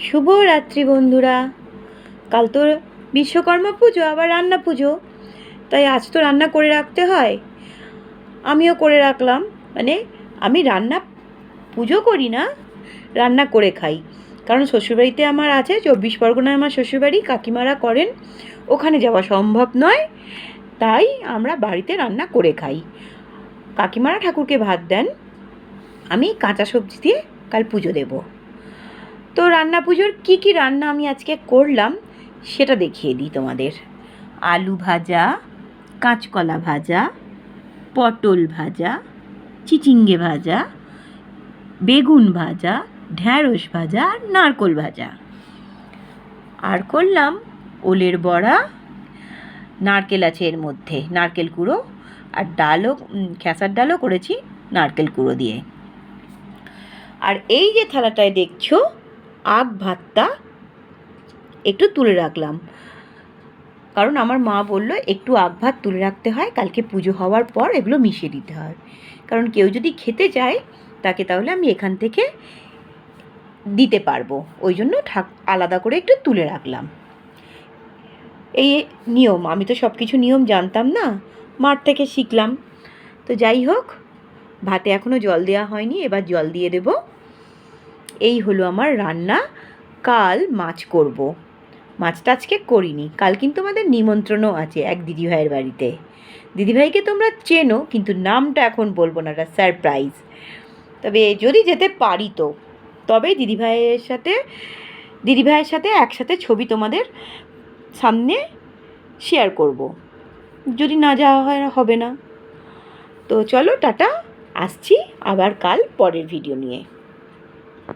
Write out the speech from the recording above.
শুভরাত্রি বন্ধুরা। কাল তো বিশ্বকর্মা পুজো, আবার রান্না পুজো, তাই আজ তো রান্না করে রাখতে হয়। আমিও করে রাখলাম। মানে আমি রান্না পুজো করি না, রান্না করে খাই। কারণ শ্বশুরবাড়িতে আমার আছে, 24 পরগনায় আমার শ্বশুরবাড়ি, কাকিমারা করেন, ওখানে যাওয়া সম্ভব নয়, তাই আমরা বাড়িতে রান্না করে খাই। কাকিমারা ঠাকুরকে ভাত দেন, আমি কাঁচা সবজি দিয়ে কাল পুজো দেবো। তো রান্না পুজোর কী রান্না আমি আজকে করলাম সেটা দেখিয়ে দিই তোমাদের। আলু ভাজা, কাঁচকলা ভাজা, পটল ভাজা, চিচিঙ্গে ভাজা, বেগুন ভাজা, ঢ্যাঁড়স ভাজা আর নারকোল ভাজা। আর করলাম ওলের বড়া, নারকেল আছে এর মধ্যে, নারকেল কুড়ো, আর ডালও, খেসার ডালও করেছি নারকেল কুড়ো দিয়ে। আর এই যে থালাটায় দেখছো, আগ ভাতটা একটু তুলে রাখলাম, কারণ আমার মা বললো একটু আগ ভাত তুলে রাখতে হয়, কালকে পুজো হওয়ার পর এগুলো মিশিয়ে দিতে হয়। কারণ কেউ যদি খেতে চায় তাকে তাহলে আমি এখান থেকে দিতে পারবো, ওই জন্য আলাদা করে একটু তুলে রাখলাম। এই নিয়ম, আমি তো সব কিছু নিয়ম জানতাম না, মার থেকে শিখলাম। তো যাই হোক, ভাতে এখনও জল দেওয়া হয়নি, এবার জল দিয়ে দেব। এই হলো আমার রান্না। কাল মাছ করব। মাছটা আজকে করিনি, কাল কিন্তু আমাদের নিমন্ত্রণও আছে এক দিদিভাইয়ের বাড়িতে। দিদিভাইকে তোমরা চেনো, কিন্তু নামটা এখন বলবো না, এটা সারপ্রাইজ। তবে যদি যেতে পারি তো তবেই দিদিভাইয়ের সাথে একসাথে ছবি তোমাদের সামনে শেয়ার করব। যদি না যাওয়া হয় হবে না। তো চলো টাটা, আসছি আবার কাল পরের ভিডিও নিয়ে।